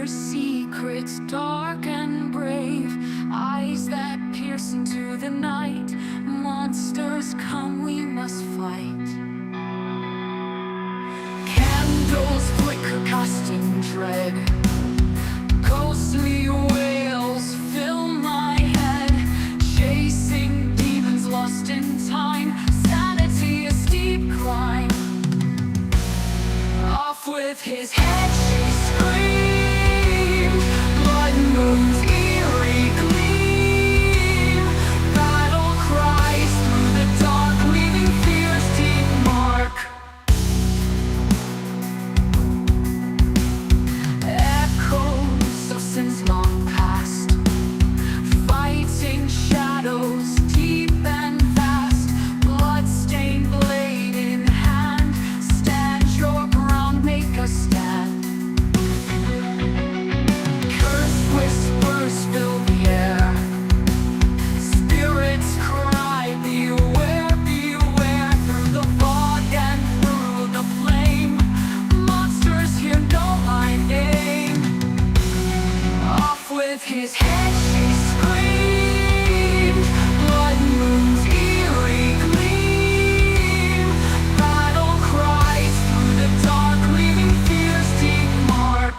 whisper secrets dark and brave, eyes that pierce into the night. Monsters come, we must fight. Candles flicker, casting dread. Ghostly wails fill my head, chasing demons lost in time. Sanity a steep climb. Off with his head, she screamed. Blood moon's eerie gleam. Battle cries through the dark, leaving fear's deep mark. Echoes of sins long past, fighting shadows deep and vast. Blood-stained blade in hand, stand your ground, make a stand. Cursed whispers fill the air, spirits cry, beware, beware. Through the fog and through the flame, monsters here know my name. Off with his head, she screamed. Blood moon's eerie gleam. Battle cries through the dark, leaving fear's deep mark.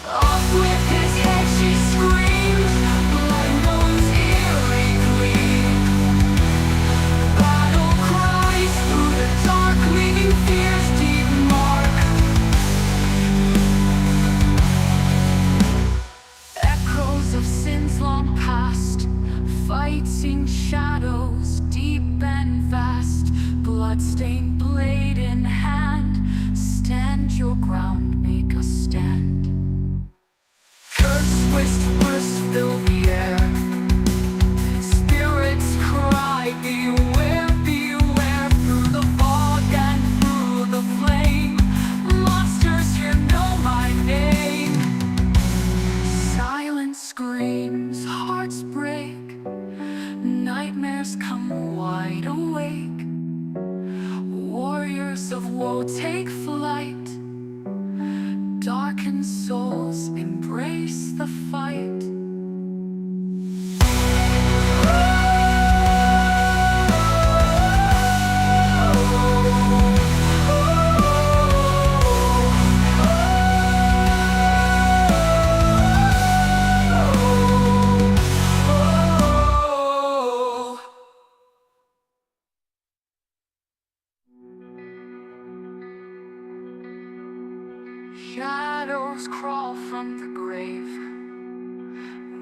Off with his head, she screamed. Blood moon's eerie gleam. Battle cries through the dark, leaving fear's deep mark. Echoes of sins long past, fighting shadows deep and vast. Bloodstained blade in hand, stand your ground, make a stand. Cursed whispers fill the air, spirits cry, beware, beware. Through the fog and through the flame, monsters here know my name. Silence screams, hearts break, nightmares come wide awake. Warriors of woe take flight, darkened souls embrace the fight. Shadows crawl from the grave,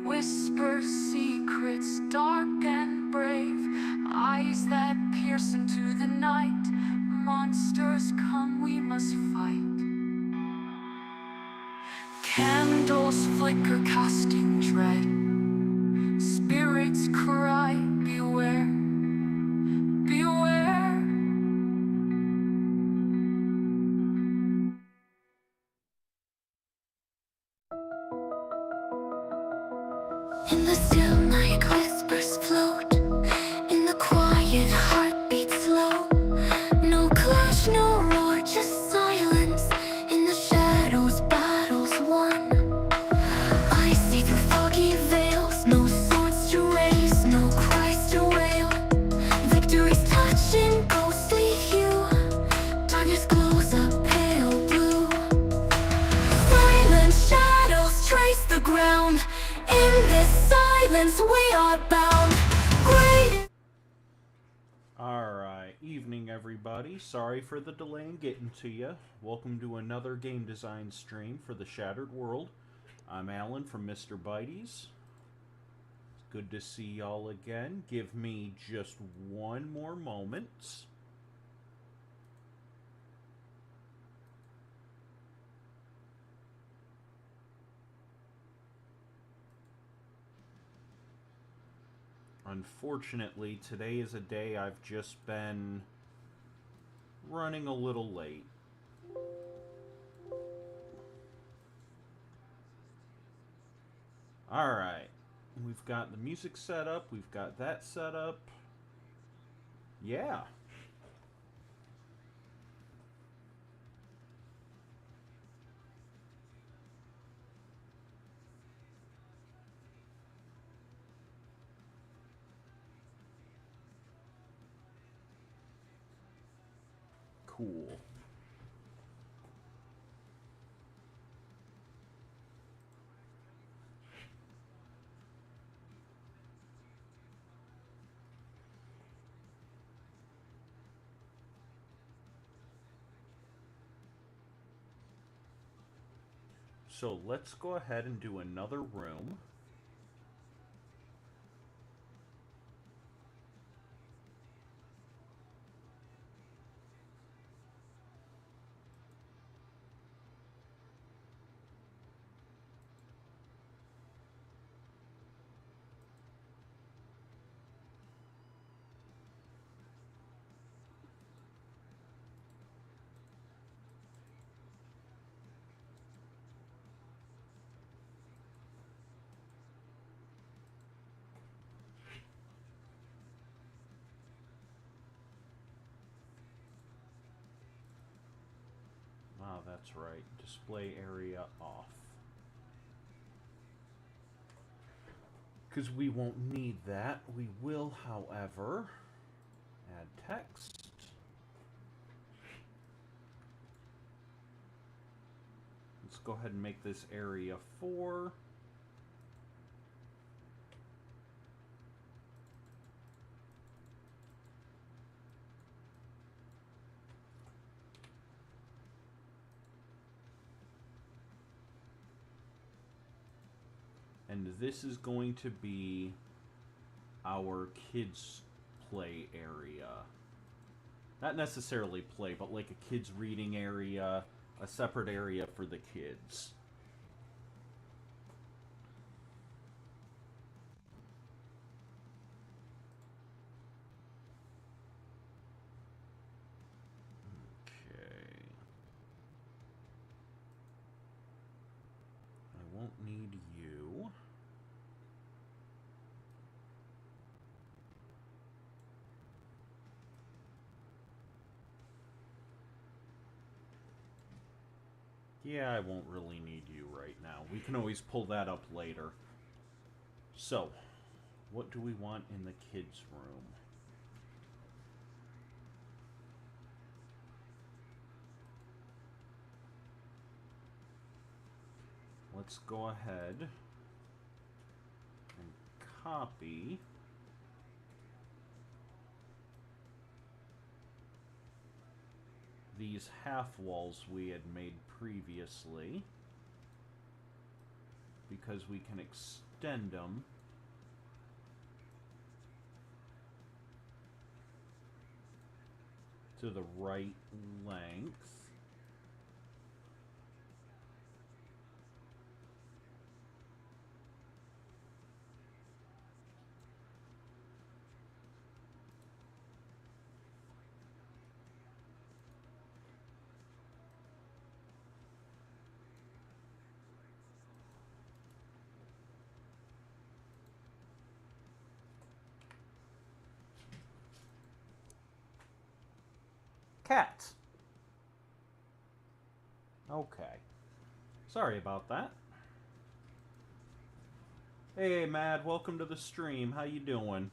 whisper secrets dark and brave, eyes that pierce into the night. Monsters come, we must fight. Candles flicker, casting dread. Spirits cry, beware, beware. In the still night, whispers float. In the quiet, heartbeat slow. No clash, no roar, just silence. In the shadows, battles won. I see through foggy veils, no swords to raise, no cries to wail. Victory's touching ghostly hue. Darkness glows a pale blue. Silent shadows trace the ground. In this silence we are bound. Great. Alright, evening everybody. Sorry for the delay in getting to you. Welcome to another game design stream for the Shattered World. I'm Alan from Mr. Bitey's. It's good to see y'all again. Give me just one more moment. Unfortunately, today is a day I've just been running a little late. Alright, we've got the music set up, we've got that set up. Yeah. Cool. So let's go ahead and do another room. Ah, that's right. Display area off. Because we won't need that. We will, however, add text. Let's go ahead and make this area 4. And this is going to be our kids' play area. Not necessarily play, but like a kids' reading area, a separate area for the kids. Okay. I won't need you. Yeah, I won't really need you right now. We can always pull that up later. So, what do we want in the kids' room? Let's go ahead and copy these half walls we had made previously, because we can extend them to the right length. Cats. Okay. Sorry about that. Hey, Mad, welcome to the stream. How you doing?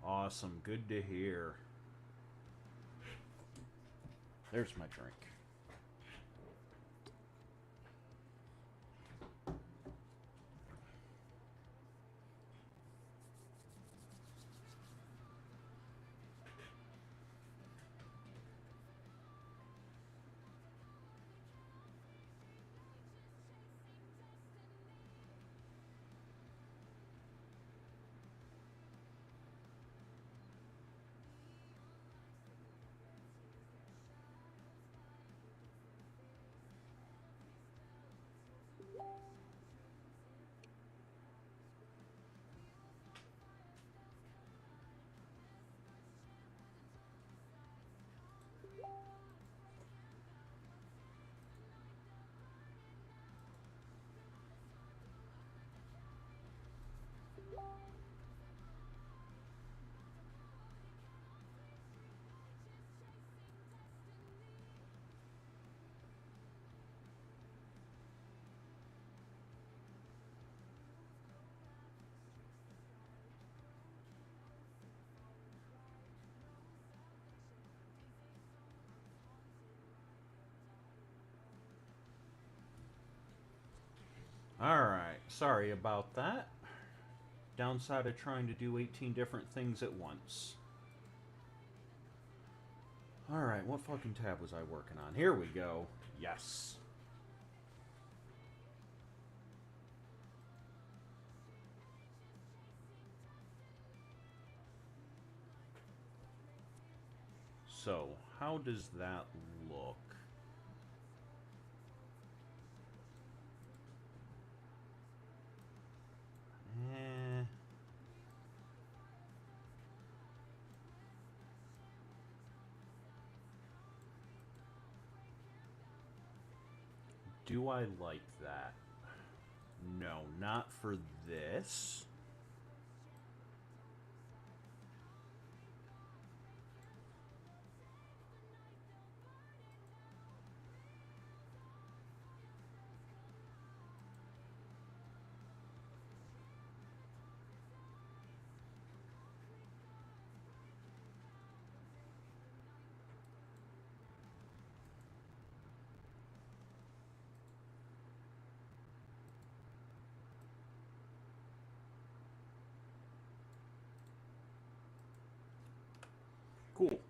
Awesome. Good to hear. There's my drink. Alright, sorry about that. Downside of trying to do 18 different things at once. Alright, what fucking tab was I working on? Here we go. Yes. So, how does that look? Do I like that? No, not for this. Cool.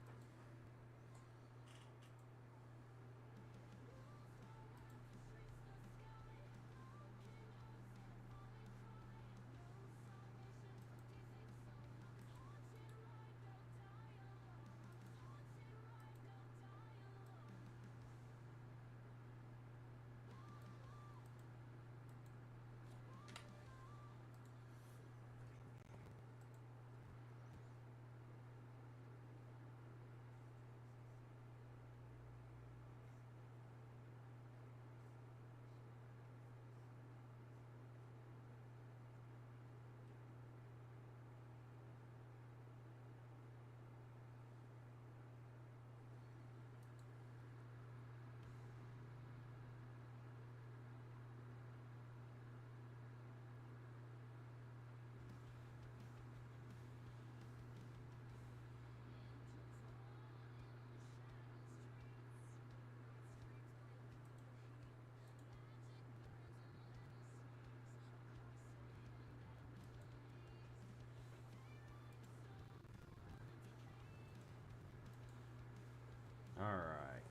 Alright.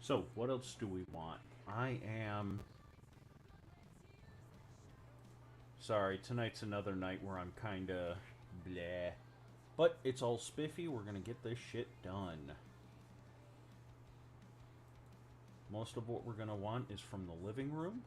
So, what else do we want? I am... Sorry, tonight's another night where I'm kinda... bleh. But it's all spiffy, we're gonna get this shit done. Most of what we're gonna want is from the living room.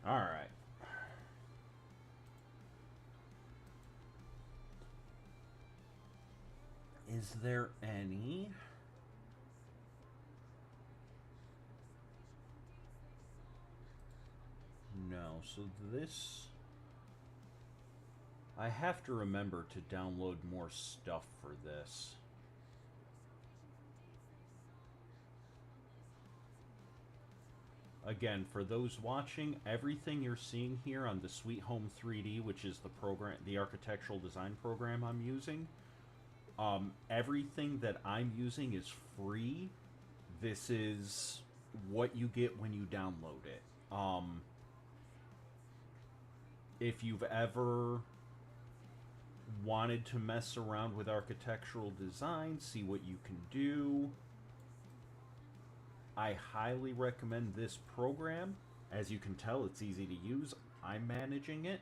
Alright. Is there any... No, so this... I have to remember to download more stuff for this. Again, for those watching, everything you're seeing here on the Sweet Home 3D, which is the program, the architectural design program I'm using, everything that I'm using is free. This is what you get when you download it. If you've ever wanted to mess around with architectural design, see what you can do, I highly recommend this program. As you can tell, it's easy to use. I'm managing it.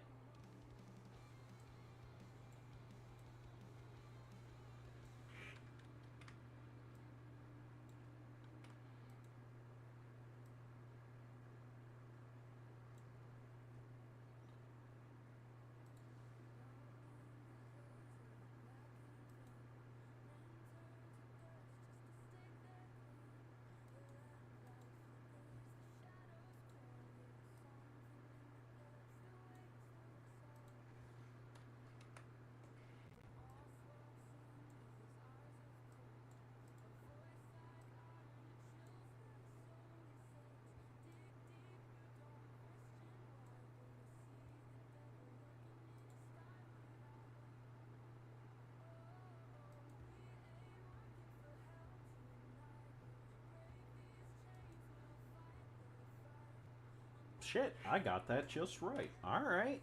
Shit, I got that just right. Alright.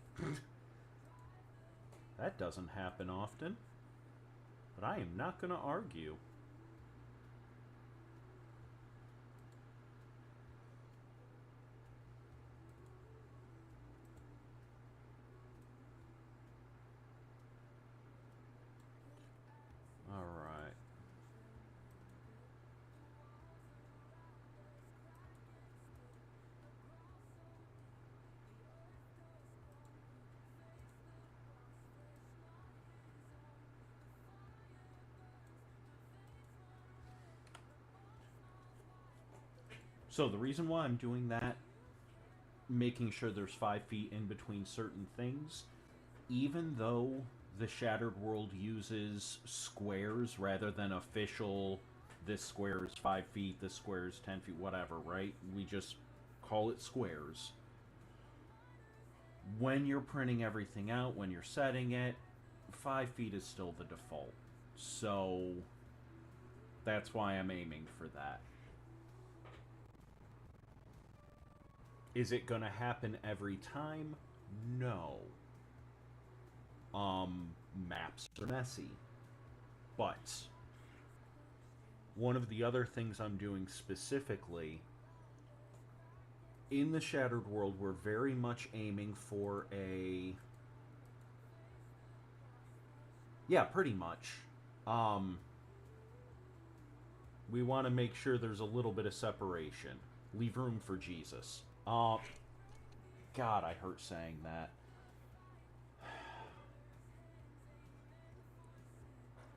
That doesn't happen often. But I am not going to argue. Alright. So the reason why I'm doing that, making sure there's 5 feet in between certain things, even though the Shattered World uses squares rather than official, this square is 5 feet, this square is 10 feet, whatever, right? We just call it squares. When you're printing everything out, when you're setting it, 5 feet is still the default. So that's why I'm aiming for that. Is it gonna happen every time? No. Maps are messy. But one of the other things I'm doing specifically, in the Shattered World, we're very much aiming for a... Yeah, pretty much. We want to make sure there's a little bit of separation. Leave room for Jesus. God, I hurt saying that.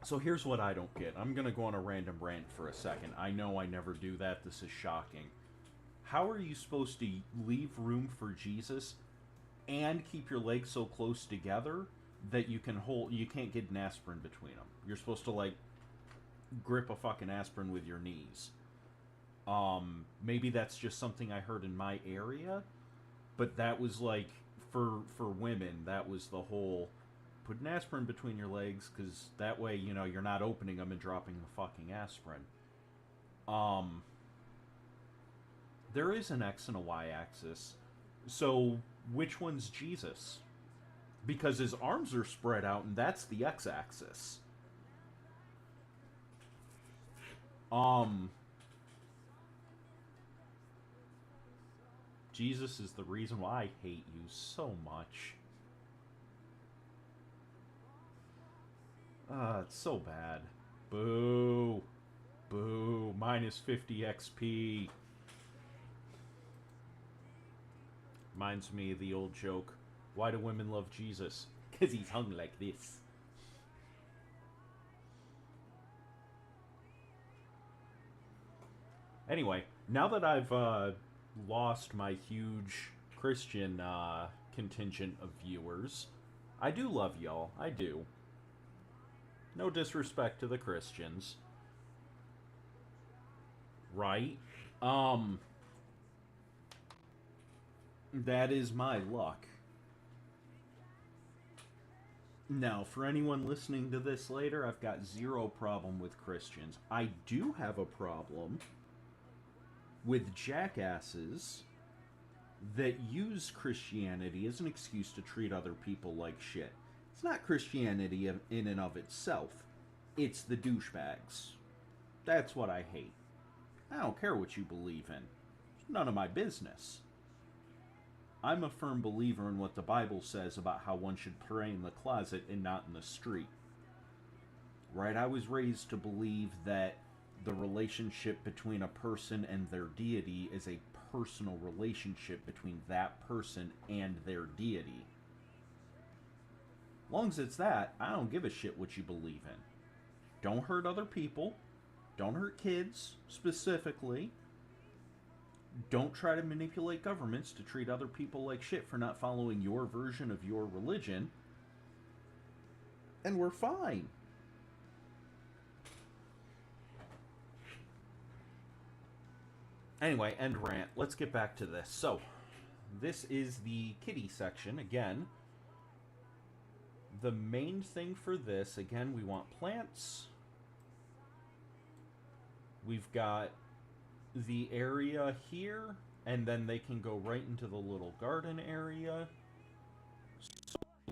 So here's what I don't get. I'm going to go on a random rant for a second. I know I never do that. This is shocking. How are you supposed to leave room for Jesus and keep your legs so close together that you can't get an aspirin between them? You're supposed to, like, grip a fucking aspirin with your knees. Maybe that's just something I heard in my area, but that was like, for women, that was the whole, put an aspirin between your legs, because that way, you know, you're not opening them and dropping the fucking aspirin. There is an X and a Y axis, so which one's Jesus? Because his arms are spread out, and that's the X axis. Jesus is the reason why I hate you so much. It's so bad. Boo. Boo. Minus 50 XP. Reminds me of the old joke, why do women love Jesus? Because he's hung like this. Anyway, now that I've lost my huge Christian contingent of viewers, I do love y'all. I do. No disrespect to the Christians. Right? That is my luck. Now, for anyone listening to this later, I've got zero problem with Christians. I do have a problem with jackasses that use Christianity as an excuse to treat other people like shit. It's not Christianity in and of itself. It's the douchebags. That's what I hate. I don't care what you believe in. It's none of my business. I'm a firm believer in what the Bible says about how one should pray in the closet and not in the street. Right? I was raised to believe that the relationship between a person and their deity is a personal relationship between that person and their deity. As long as it's that, I don't give a shit what you believe in. Don't hurt other people. Don't hurt kids, specifically. Don't try to manipulate governments to treat other people like shit for not following your version of your religion. And we're fine. Anyway, end rant. Let's get back to this. So, this is the kitty section. Again, the main thing for this, again, we want plants. We've got the area here, and then they can go right into the little garden area.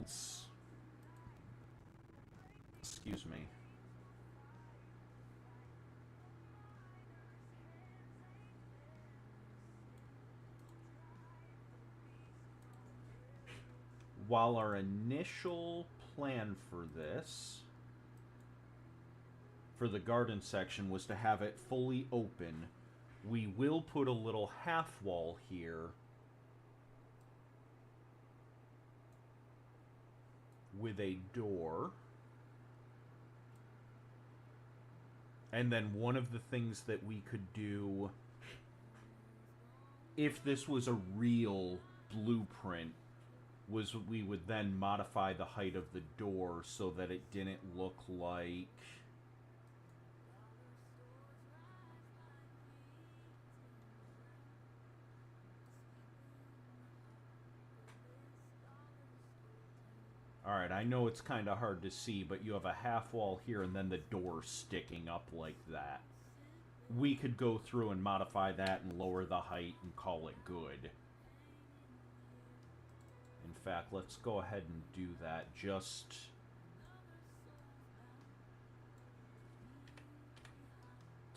So excuse me. While our initial plan for this, for the garden section, was to have it fully open, we will put a little half wall here with a door. And then one of the things that we could do, if this was a real blueprint, was we would then modify the height of the door so that it didn't look like... Alright, I know it's kind of hard to see, but you have a half wall here and then the door sticking up like that. We could go through and modify that and lower the height and call it good. In fact, let's go ahead and do that just...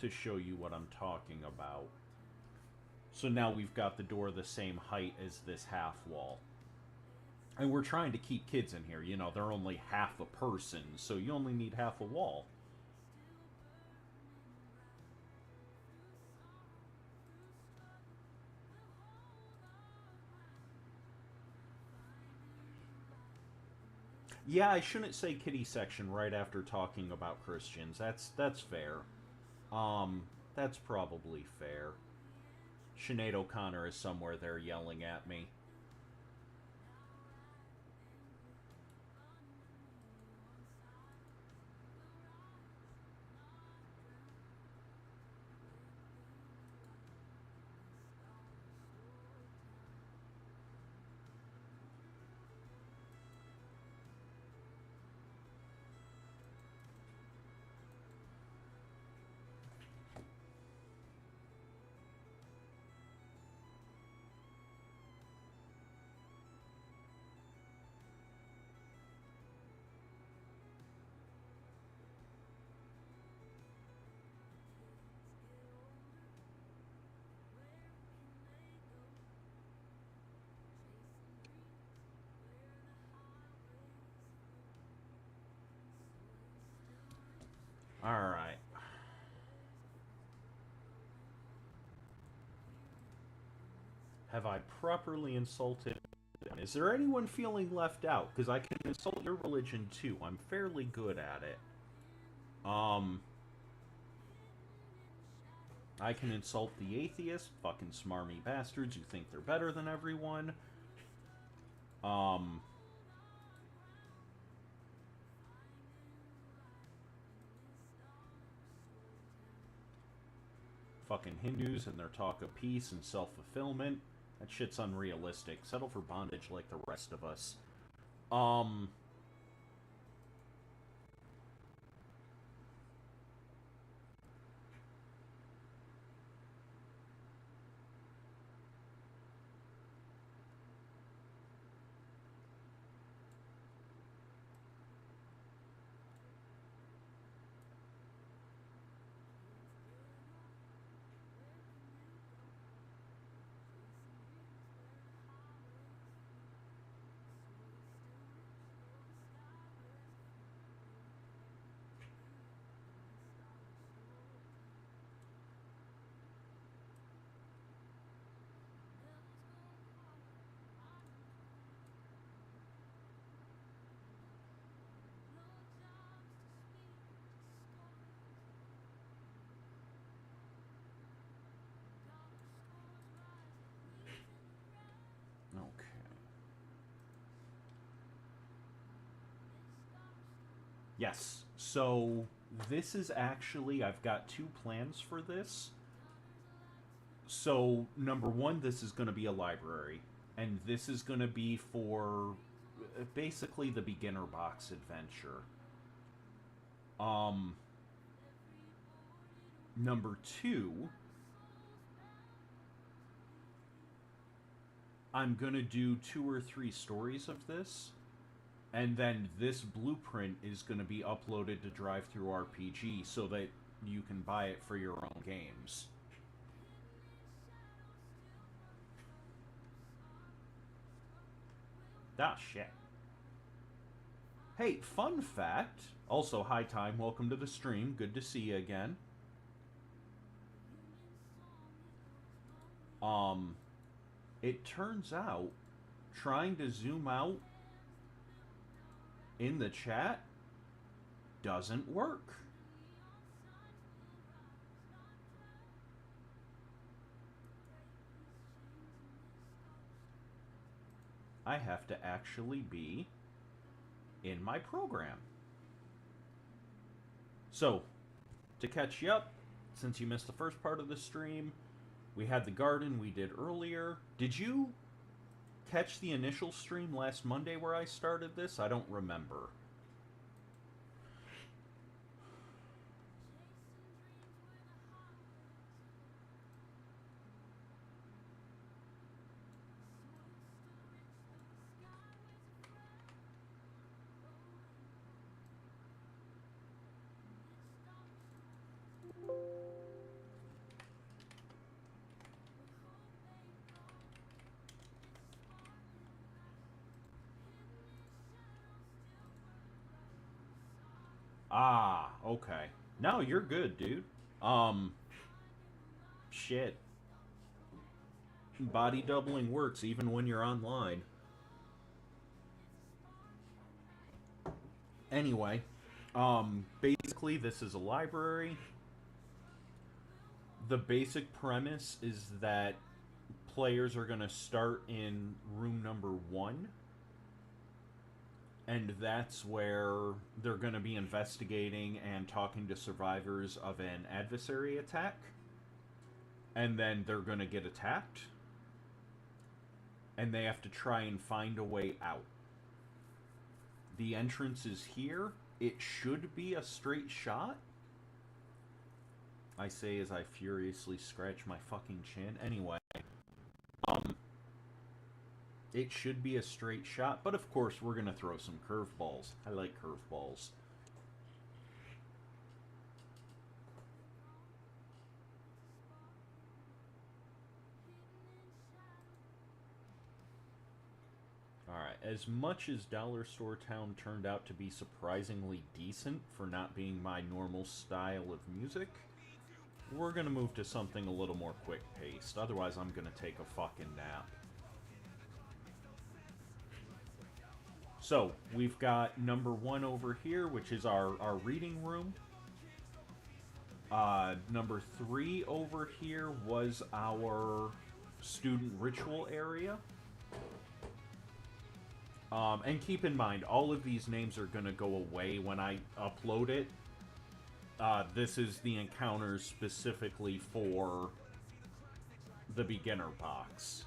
to show you what I'm talking about. So now we've got the door the same height as this half wall. And we're trying to keep kids in here. You know, they're only half a person, so you only need half a wall. Yeah, I shouldn't say kitty section right after talking about Christians. That's fair. That's probably fair. Sinead O'Connor is somewhere there yelling at me. Alright. Have I properly insulted? Is there anyone feeling left out? Because I can insult your religion too. I'm fairly good at it. I can insult the atheists, fucking smarmy bastards who think they're better than everyone. Fucking Hindus and their talk of peace and self-fulfillment. That shit's unrealistic. Settle for bondage like the rest of us. Okay. Yes. So this is actually, I've got two plans for this. So number one, this is going to be a library, and this is going to be for basically the beginner box adventure. Number two, I'm going to do 2 or 3 stories of this, and then this blueprint is going to be uploaded to TTRPG so that you can buy it for your own games. Ah, shit. Hey, fun fact. Also, hi, Time. Welcome to the stream. Good to see you again. It turns out trying to zoom out in the chat doesn't work. I have to actually be in my program. So, to catch you up, since you missed the first part of the stream, we had the garden we did earlier. Did you catch the initial stream last Monday where I started this? I don't remember. Ah, okay. No, you're good, dude. Shit. Body doubling works even when you're online. Anyway, basically this is a library. The basic premise is that players are going to start in room number 1, and that's where they're going to be investigating and talking to survivors of an adversary attack, and then they're going to get attacked, and they have to try and find a way out. The entrance is here. It should be a straight shot, I say as I furiously scratch my fucking chin. Anyway, it should be a straight shot, but of course we're gonna throw some curveballs. I like curveballs. Alright, as much as Dollar Store Town turned out to be surprisingly decent for not being my normal style of music, We're gonna move to something a little more quick-paced. Otherwise, I'm gonna take a fucking nap. So, we've got number 1 over here, which is our reading room. Number 3 over here was our student ritual area. And keep in mind, all of these names are going to go away when I upload it. This is the encounters specifically for the beginner box.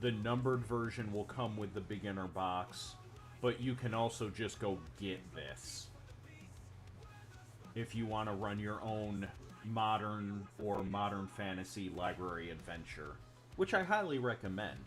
The numbered version will come with the beginner box, but you can also just go get this if you want to run your own modern or modern fantasy library adventure, which I highly recommend.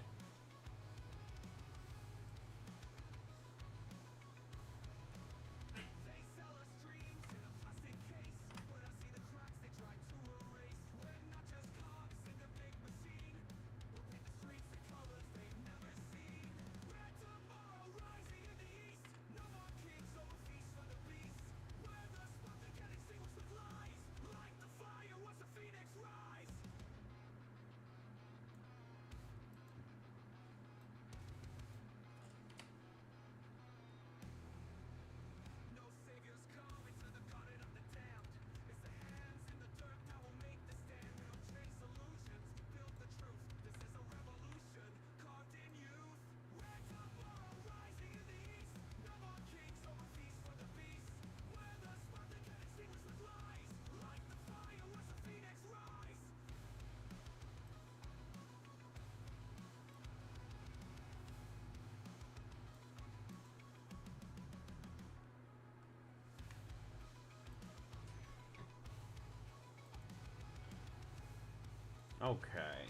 Okay.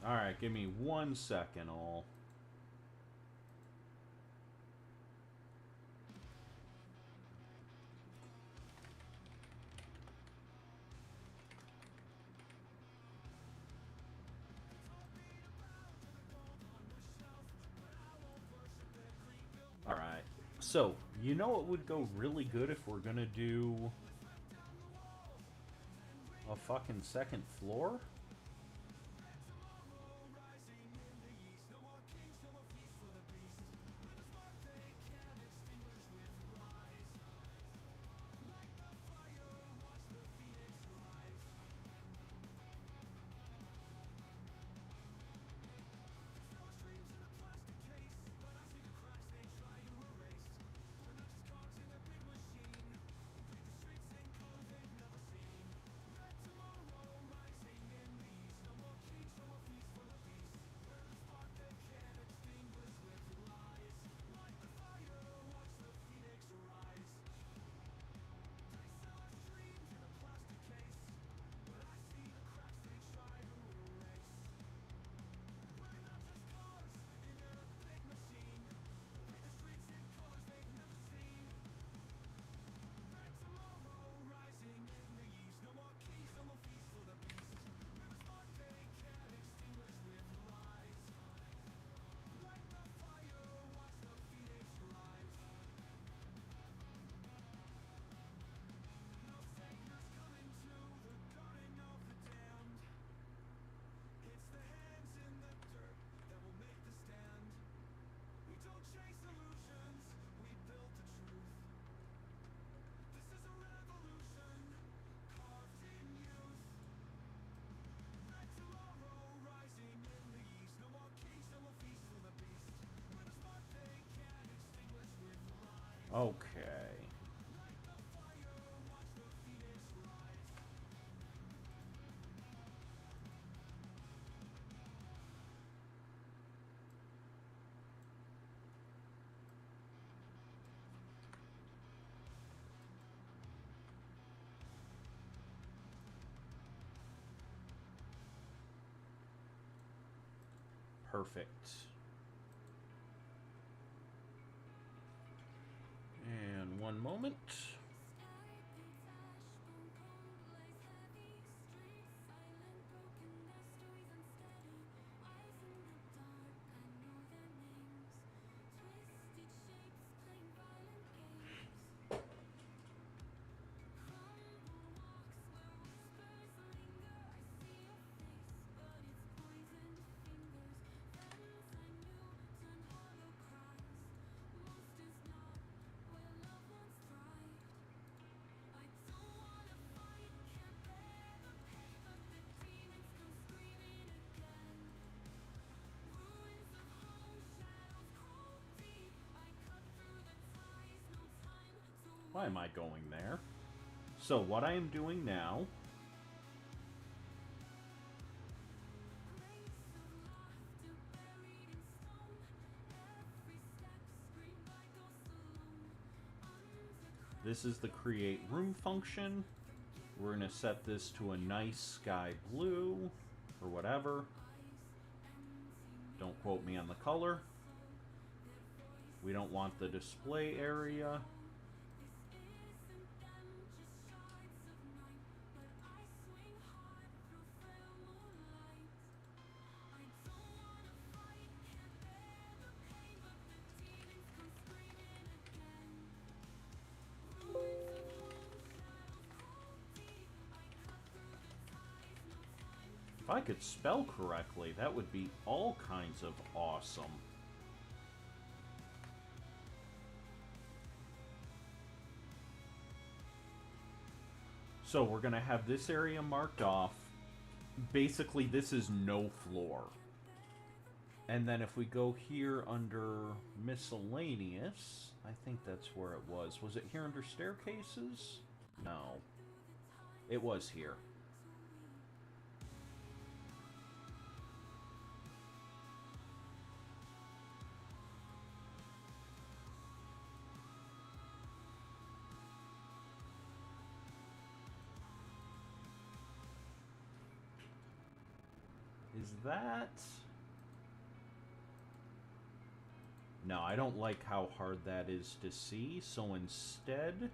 Alright, give me 1 second, all. Alright, so, you know what would go really good if we're gonna do a fucking second floor? Okay. Perfect. And one moment. Why am I going there? So what I am doing now this is the create room function. We're going to set this to a nice sky blue or whatever. Don't quote me on the color. We don't want the display area. If I could spell correctly, that would be all kinds of awesome. So we're going to have this area marked off. Basically, this is no floor. And then if we go here under miscellaneous, I think that's where it was. Was it here under staircases? No. It was here. Is that... No, I don't like how hard that is to see, so instead...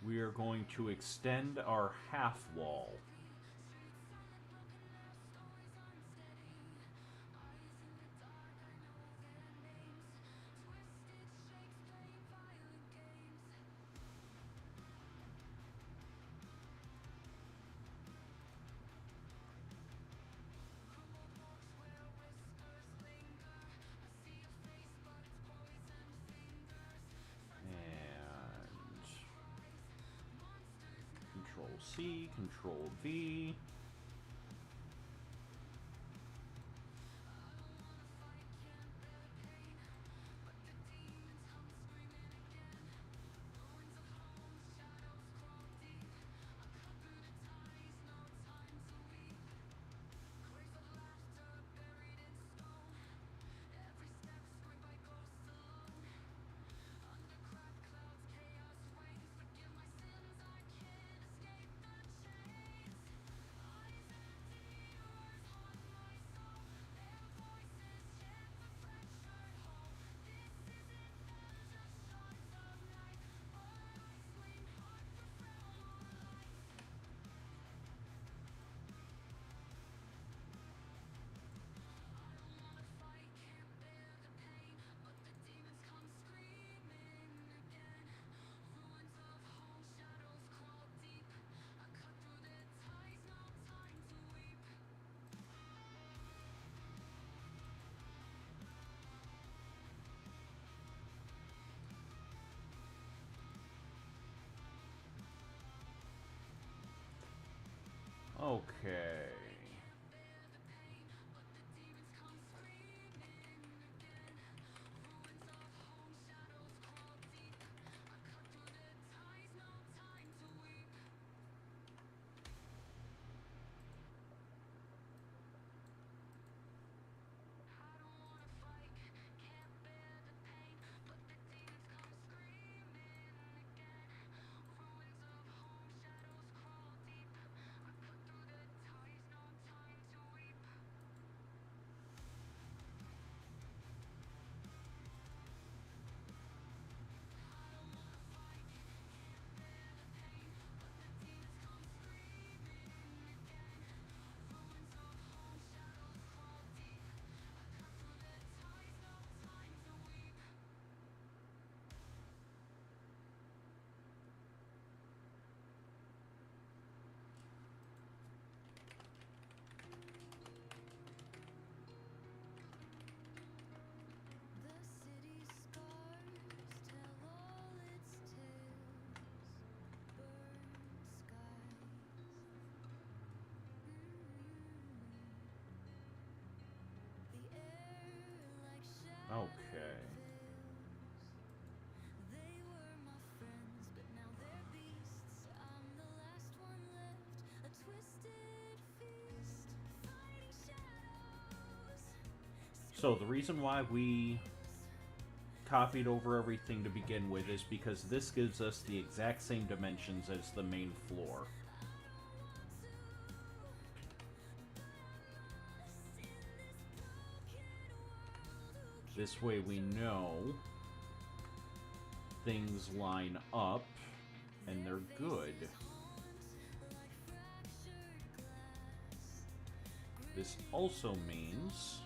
we are going to extend our half wall. Control-C, Control-V. Okay. So the reason why we copied over everything to begin with is because this gives us the exact same dimensions as the main floor. This way we know things line up and they're good. This also means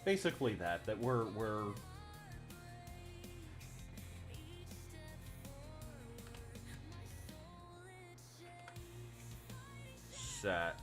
basically that we're set.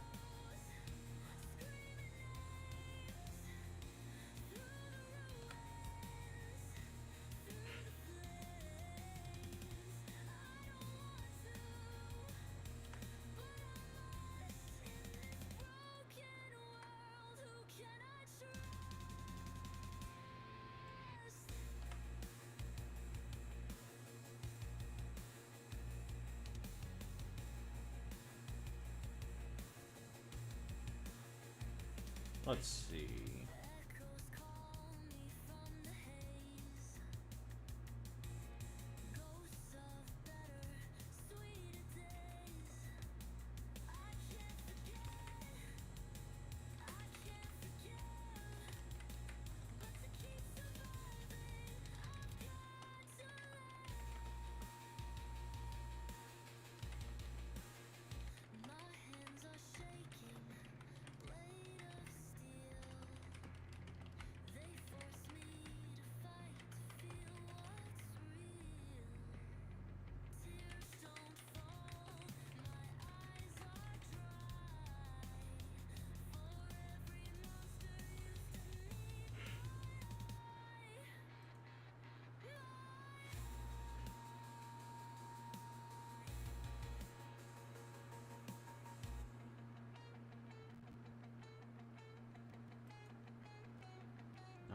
Let's see.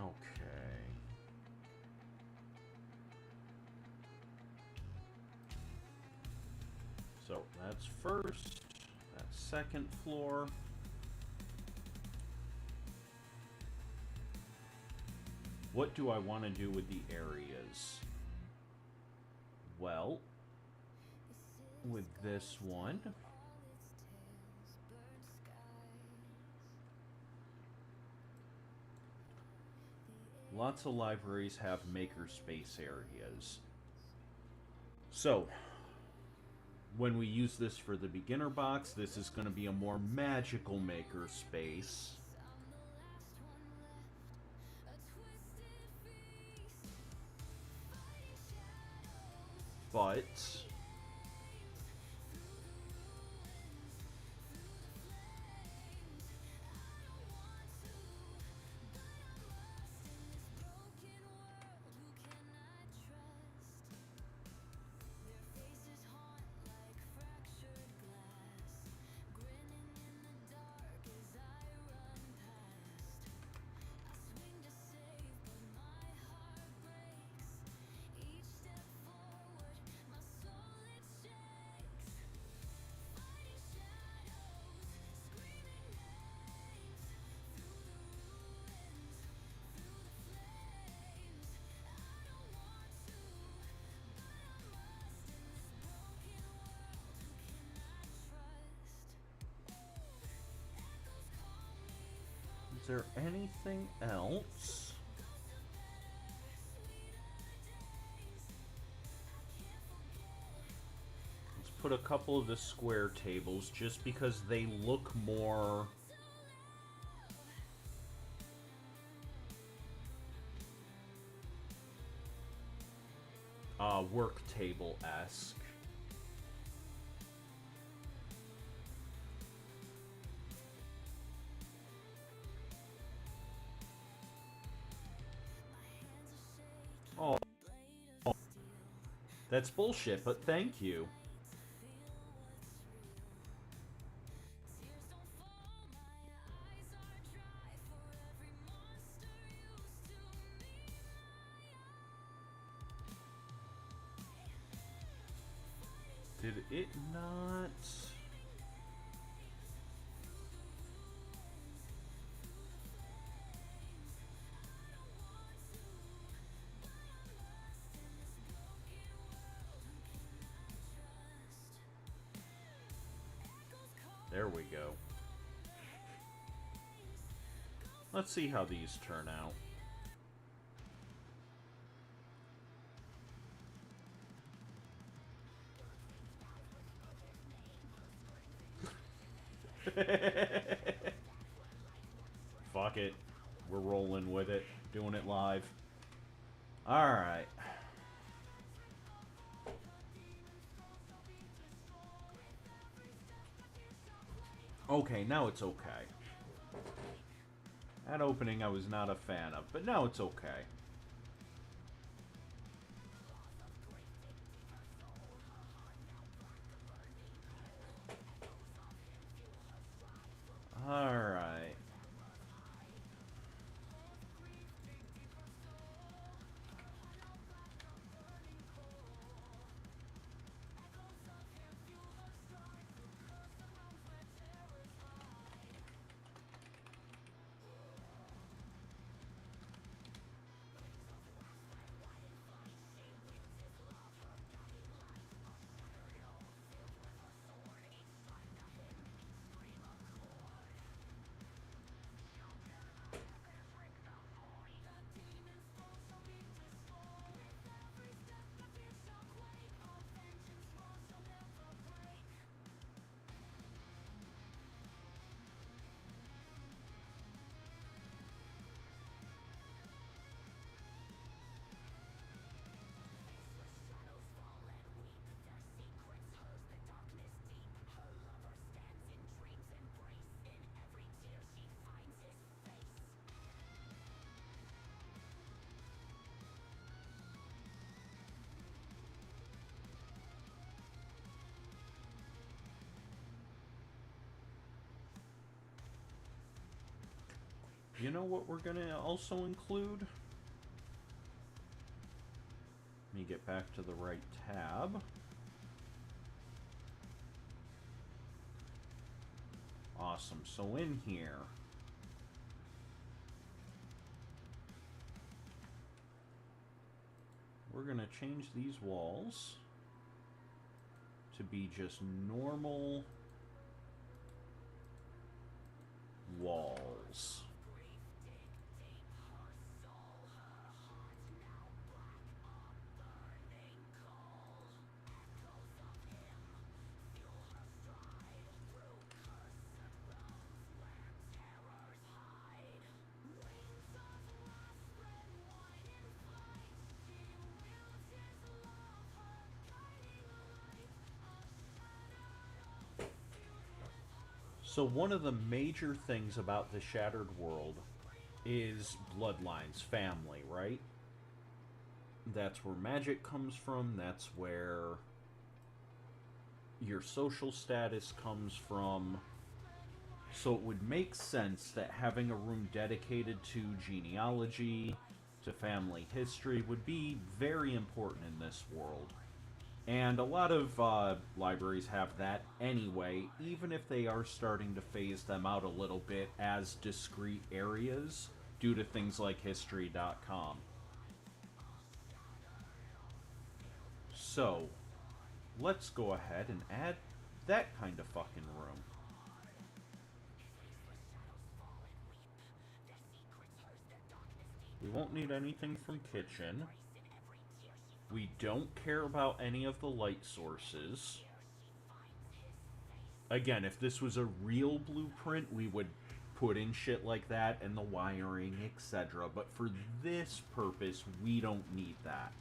Okay. So that's first, that's second floor. What do I want to do with the areas? Well, with this one, lots of libraries have makerspace areas. So, when we use this for the beginner box, this is going to be a more magical makerspace. But is there anything else? Let's put a couple of the square tables just because they look more work table-esque. Oh, that's bullshit, but thank you. Did it not? There we go. Let's see how these turn out. Fuck it. We're rolling with it. Doing it live. Alright. Okay, now it's okay. That opening I was not a fan of, but now it's okay. Alright. You know what we're gonna also include? Let me get back to the right tab. Awesome. So in here, we're gonna change these walls to be just normal walls. So one of the major things about the Shattered World is bloodlines, family, right? That's where magic comes from, that's where your social status comes from. So it would make sense that having a room dedicated to genealogy, to family history, would be very important in this world. And a lot of libraries have that anyway, even if they are starting to phase them out a little bit as discrete areas due to things like History.com. So, let's go ahead and add that kind of fucking room. We won't need anything from kitchen. We don't care about any of the light sources. Again, if this was a real blueprint, we would put in shit like that and the wiring, etc. But for this purpose, we don't need that.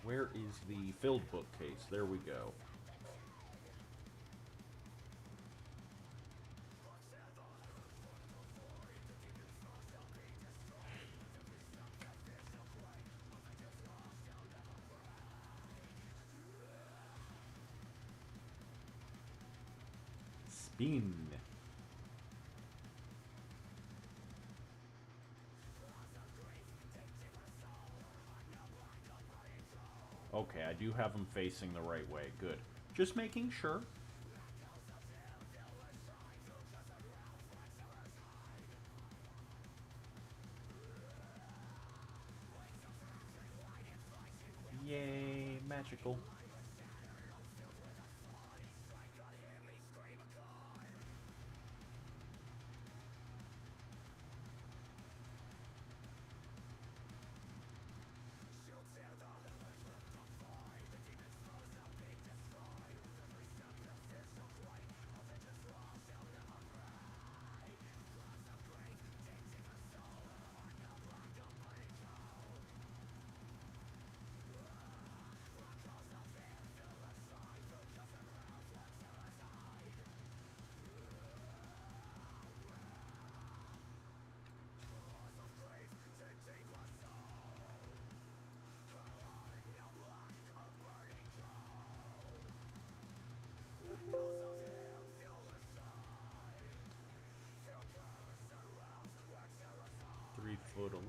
Where is the filled bookcase? There we go. Spin. Okay, I do have them facing the right way. Good. Just making sure. vehicle.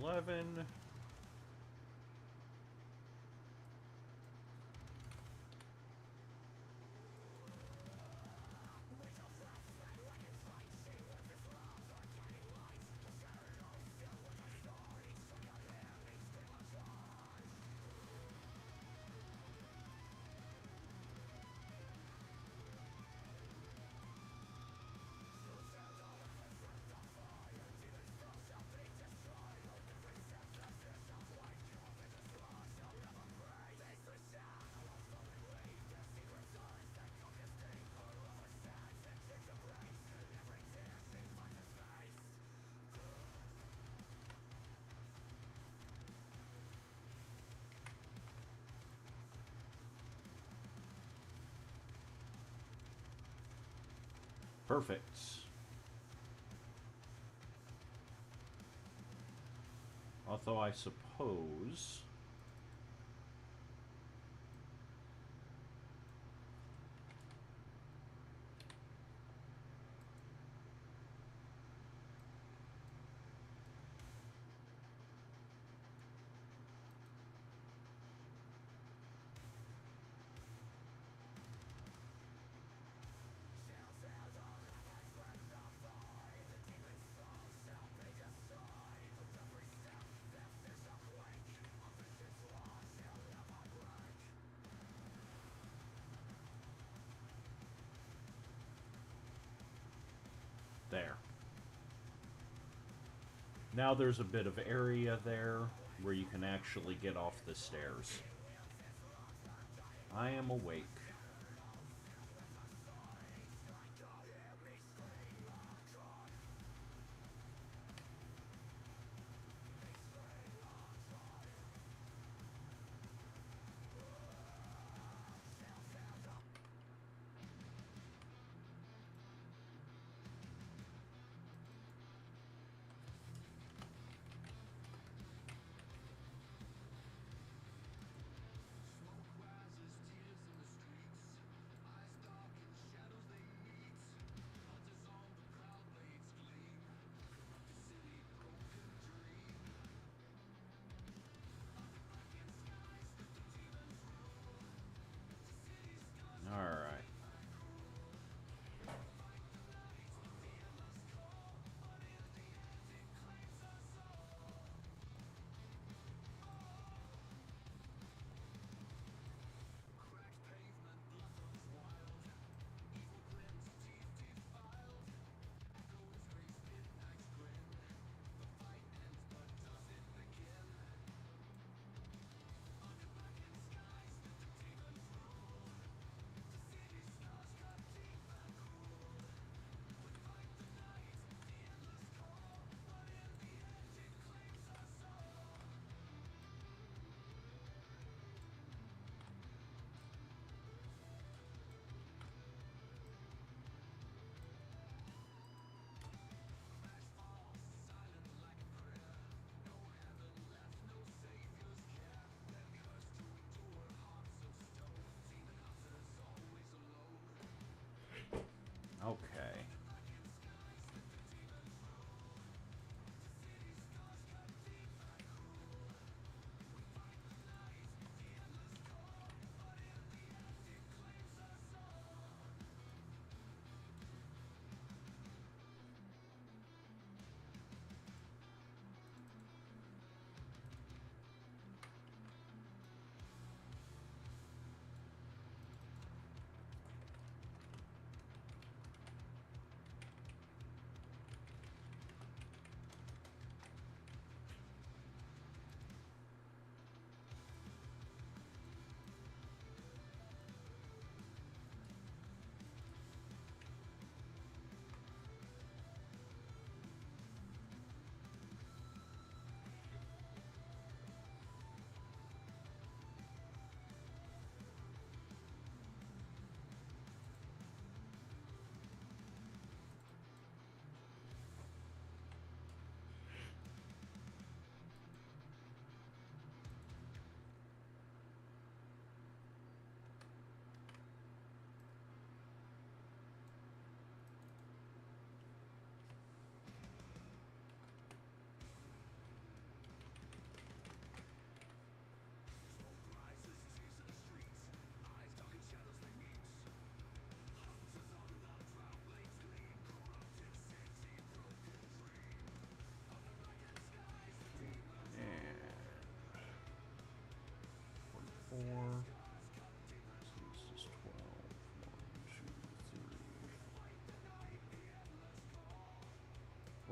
.11. Perfect. Although I suppose... There. Now there's a bit of area there where you can actually get off the stairs. I am awake.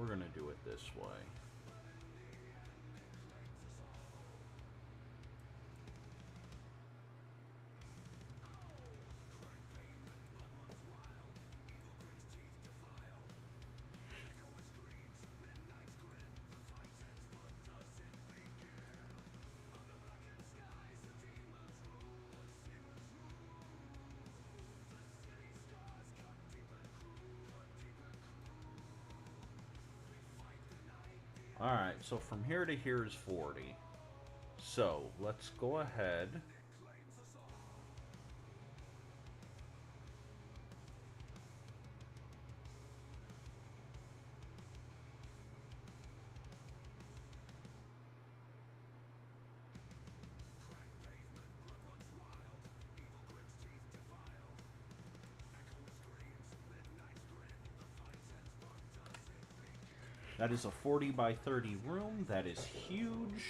We're gonna do it this way. Alright, so from here to here is 40. So, let's go ahead. That is a 40 by 30 room. That is huge.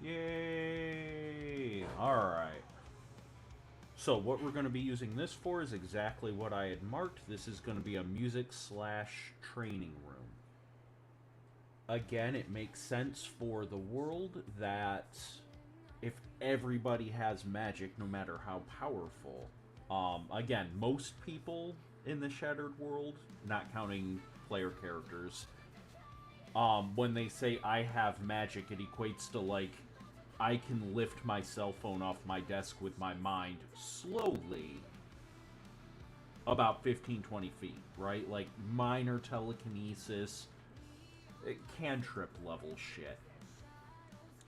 Yay! Alright. So what we're going to be using this for is exactly what I had marked. This is going to be a music/training room. Again, it makes sense for the world that if everybody has magic, no matter how powerful, again, most people in the Shattered World, not counting player characters, when they say I have magic, it equates to like, I can lift my cell phone off my desk with my mind slowly about 15-20 feet, right? Like minor telekinesis, cantrip level shit.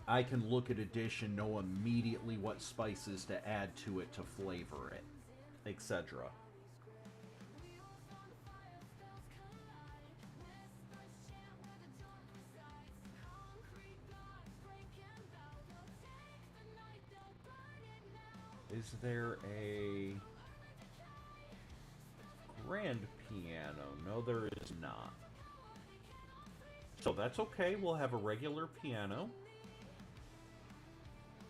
I can look at a dish and know immediately what spices to add to it to flavor it, etc. Is there a grand piano? No, there is not. So that's okay, we'll have a regular piano.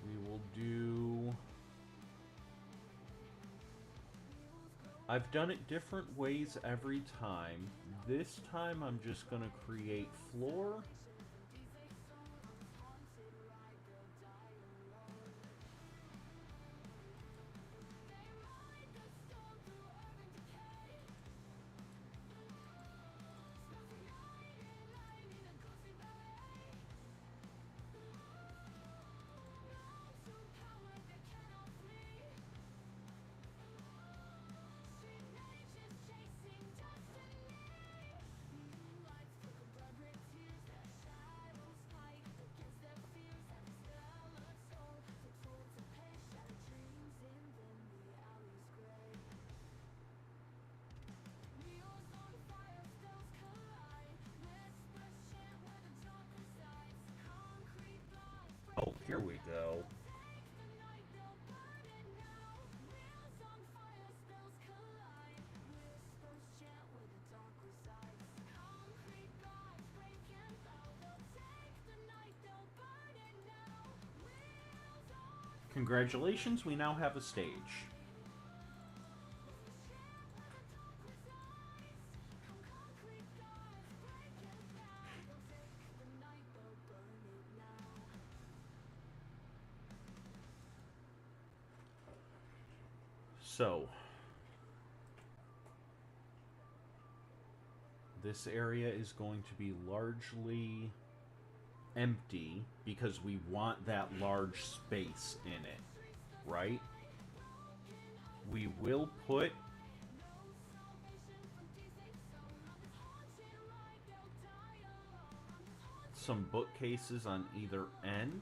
We will do... I've done it different ways every time. This time I'm just going to create floor. Oh, here we go. Congratulations, we now have a stage. So, this area is going to be largely empty because we want that large space in it, right? We will put some bookcases on either end,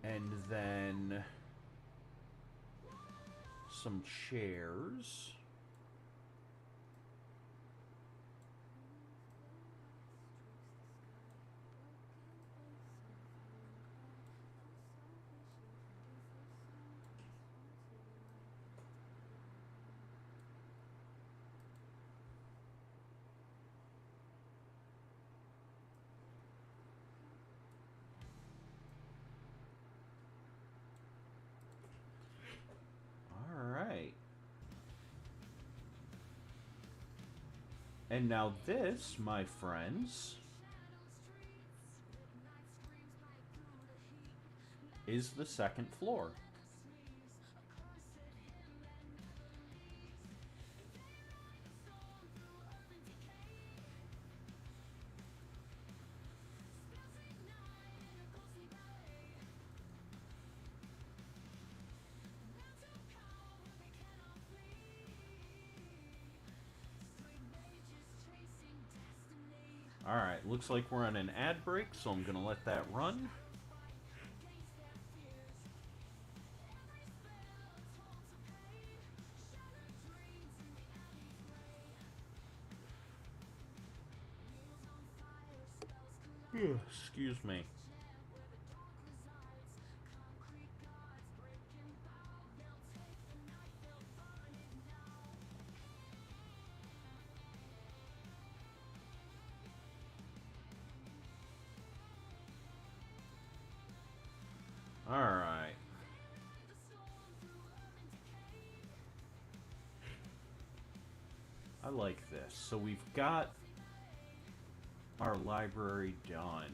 and then some chairs. And now this, my friends, is the second floor. Alright, looks like we're on an ad break, so I'm going to let that run. Excuse me. Alright. I like this. So we've got our library done.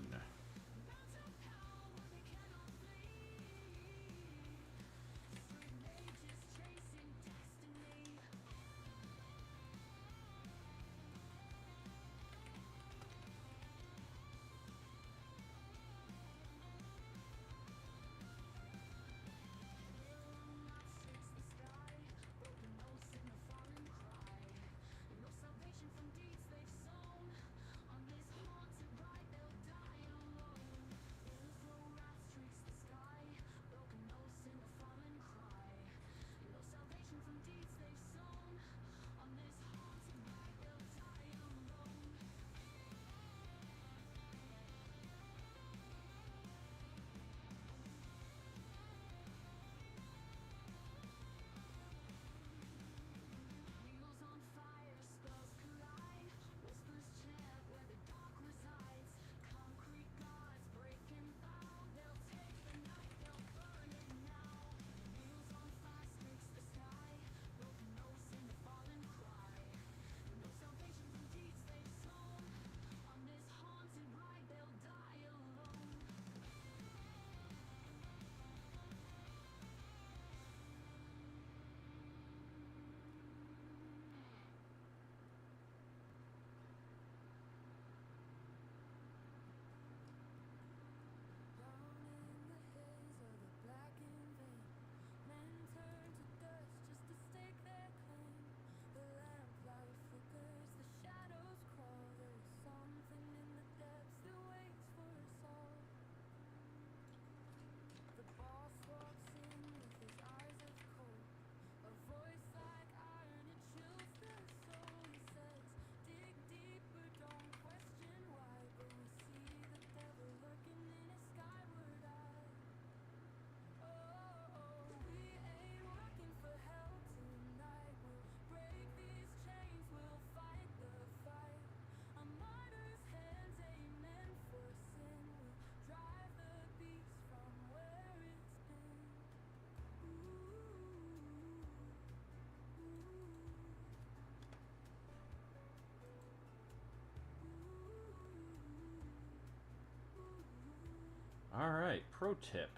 Alright, pro tip.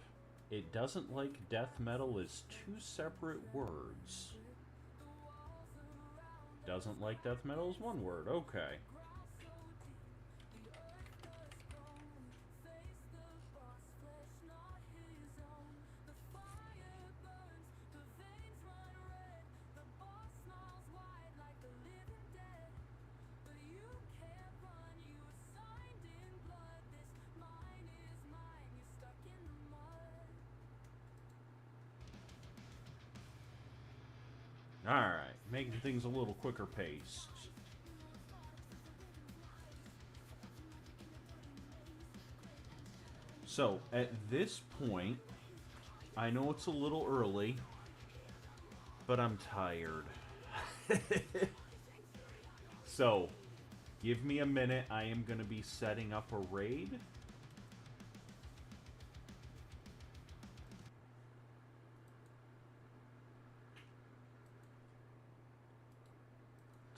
It doesn't like death metal as two separate words. Doesn't like death metal as one word. Okay. Alright, making things a little quicker paced. So, at this point, I know it's a little early, but I'm tired. So, give me a minute. I am going to be setting up a raid.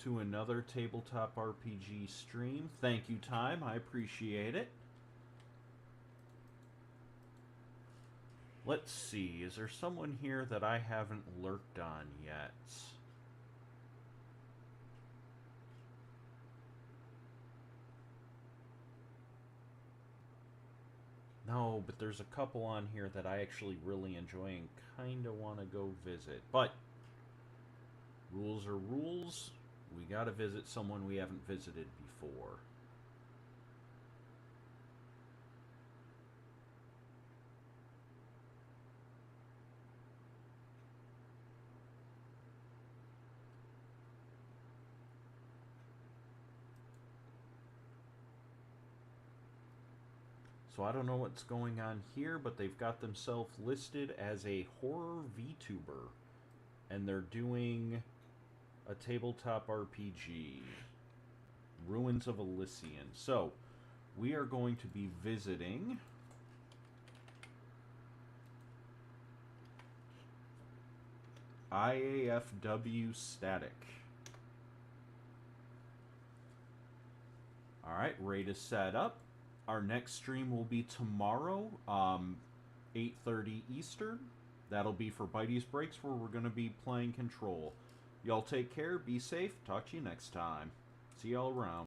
To another tabletop RPG stream. Thank you, Time. I appreciate it. Let's see. Is there someone here that I haven't lurked on yet? No, but there's a couple on here that I actually really enjoy and kind of want to go visit. But rules are rules. We got to visit someone we haven't visited before. So I don't know what's going on here, but they've got themselves listed as a horror VTuber. And they're doing a tabletop RPG. Ruins of Elysian. So, we are going to be visiting IAFW Static. Alright, raid is set up. Our next stream will be tomorrow, 8:30 Eastern. That'll be for Bitey's Breaks, where we're going to be playing Control. Y'all take care, be safe, talk to you next time. See y'all around.